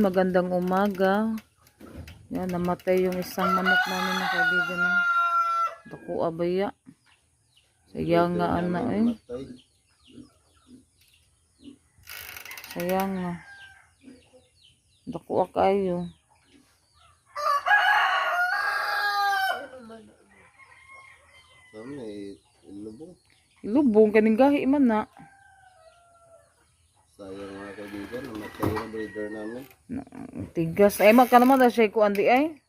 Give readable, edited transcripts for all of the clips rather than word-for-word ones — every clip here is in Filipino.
magandang umaga. Yan, namatay yung isang manok namin na kaibigan. Dako abaya. Sayang nga ana eh. Sayang nga. Dako kayo. Ilubong kaning gahi man na. Sayang mga kaibigan, namatay yung breeder namin. Tigas. Ay, maka naman na siya ko andi ay.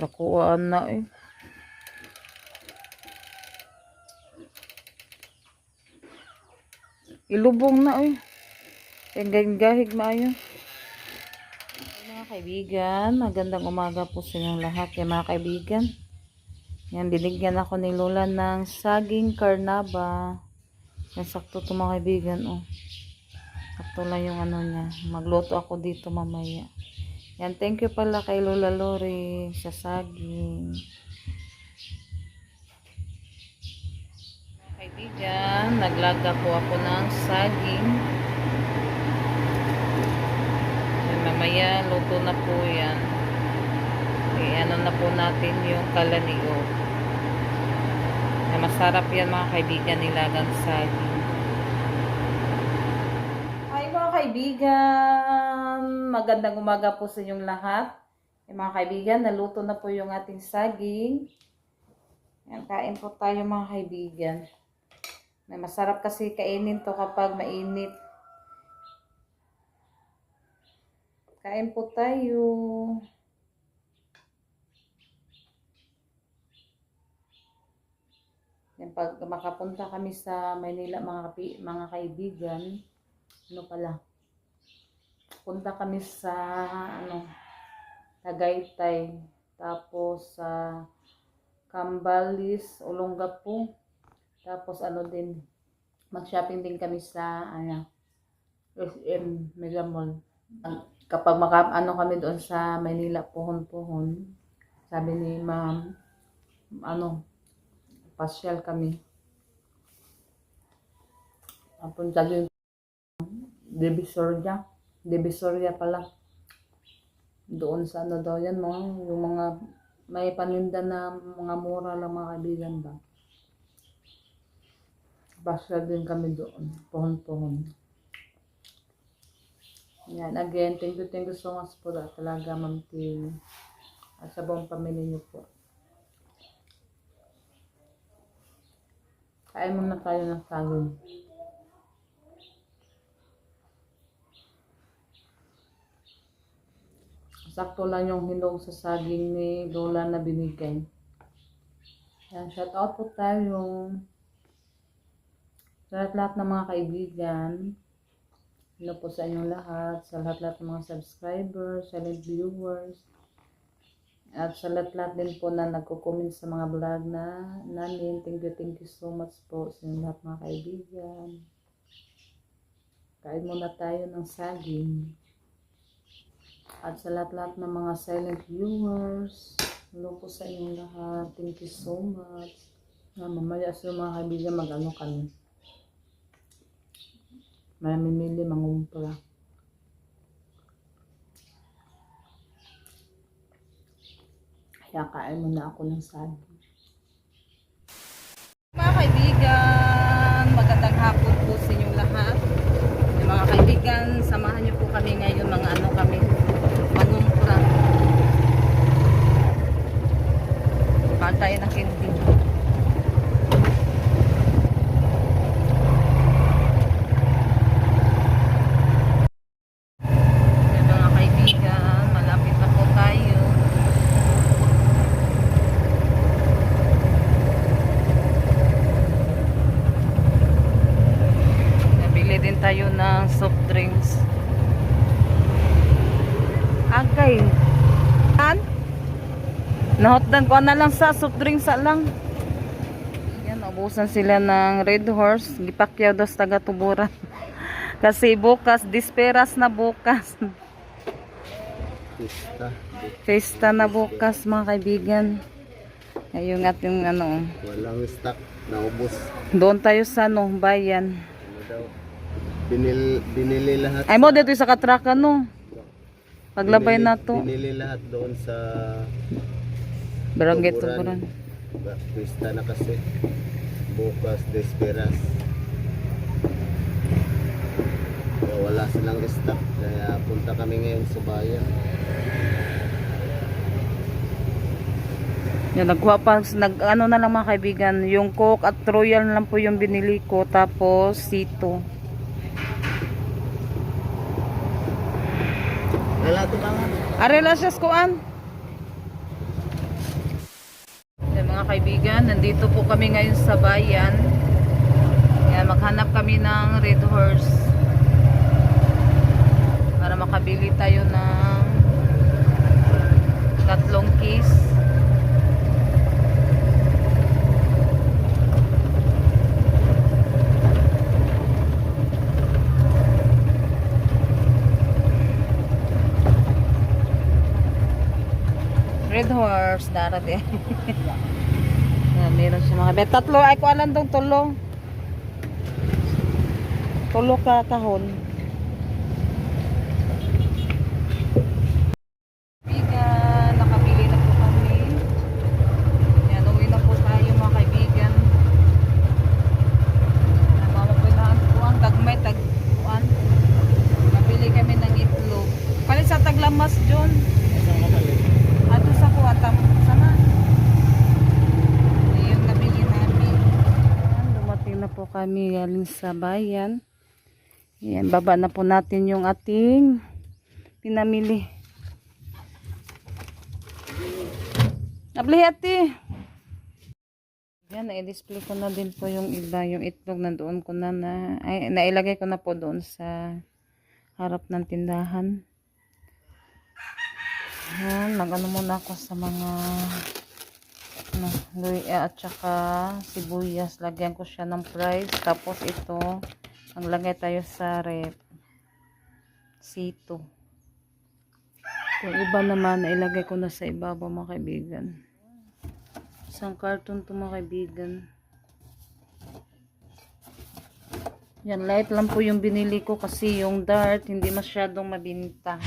Dakuan na eh. Ilubong na eh. Gahig maayo. Mga kaibigan, magandang umaga po sa inyong lahat. Kaya mga kaibigan, yan, binigyan ako ni Lola ng saging karnaba. Yan, sakto ito mga kaibigan. Oh. Sakto lang yung ano niya. Magluto ako dito mamaya. Yan, thank you pala kay Lola Lori sa saging. Mga kaibigan, naglaga po ako ng saging. Yan, mamaya, luto na po yan. Ano na po natin yung kalaniyo. Na masarap yan mga kaibigan, nilagang saging. Hi mga kaibigan, magandang umaga po sa inyong lahat. Mga kaibigan, naluto na po yung ating saging. Yan, kain po tayo mga kaibigan. May masarap kasi kainin to kapag mainit. Kain po tayo. Yan, pag makapunta kami sa Maynila mga kaibigan, ano pala, punta kami sa Tagaytay, tapos sa Cambalis, Olongapo, tapos din, mag-shopping din kami sa SM Mega Mall. Kapag kami doon sa Maynila, puhon-puhon, sabi ni ma'am, pasyal kami. Punta din Divisoria pala. Doon sa daw yan, yung mga may paninda na mga mura lang mga kaibigan ba. Pasyal din kami doon, pohon-pohon. Yan, again, thank you so much po talaga Ma'am Tim. At sa buong pamilya niyo po. Kain muna tayo ng saging. Sakto lang yung hinog sa saging ni Lola na binigay. Yan, shout out po tayo sa lahat ng mga kaibigan. Hello po sa inyong lahat, sa lahat ng mga subscribers, silent viewers. At sa lahat din po na nagko-comment sa mga vlog na namin. Thank you so much po sa inyo lahat mga kaibigan. Kain muna tayo ng saging. At sa lahat ng mga silent viewers, hello po sa inyong lahat. Thank you so much. Mamaya sa mga kaibigan kami. Mamimili mangumpra. Kaya kain muna ako ng saging. Mga kaibigan, magandang hapon po sa inyong lahat. Mga kaibigan, samahan niyo po kami ngayon kami mangumpra. Pag tayo ng candy. Tayo ng soft drinks. Agay. Nahotdan ko na lang sa soft drinks lang. Yan, ubusan sila ng Red Horse. Gipakyaw daw sa taga-Tuburan. Kasi bukas, disperas na bukas. Fiesta na bukas mga kaibigan. Ayun ating Walang stock, naubos. Doon tayo sa bayan. Binili lahat. Ay mo, dito sa katrakan, no? Paglabay na to. Binili lahat doon sa Barangay Tuburan. Tuburan. Pista na kasi. Bukas, Desperas. Kaya wala silang stock. Kaya punta kami ngayon sa bayan. Yan, nagkuha pa, ano na lang mga kaibigan, yung Coke at Royal na lang po yung binili ko, tapos Sito. Wala ito ka nga. Arela siya kuan. Yan mga kaibigan, nandito po kami ngayon sa bayan. Yan, maghanap kami ng Red Horse para makabili tayo ng 3 case. Red Horse, darat eh. Yan, meron siya mga bet. 3, ay ko alam tong 3. 3 ka kahon. Kaibigan, nakabili na po kami. Yan, uwi na po tayo mga kaibigan. Mama po na ang tagmay, tagpuan. Nabili kami ng itlog. Palit sa taglamas, John. Ato sa kuwatam sana. Yung nabili namin. Dumating na po kami galing sa bayan. Yan, baba na po natin yung ating pinamili. Nablihati. Yan, na-display ko na din po yung iba, yung itlog nandoon ko na ay, nailagay ko na po doon sa harap ng tindahan. Yan, nag-ano muna ako sa mga luya at saka sibuyas. Lagyan ko siya ng fries. Tapos ito, maglagay tayo sa rep. Sito. Yung iba naman, nailagay ko na sa ibabaw mga kaibigan. Isang carton to mga kaibigan. Yan, light lang po yung binili ko kasi yung dart hindi masyadong mabinta.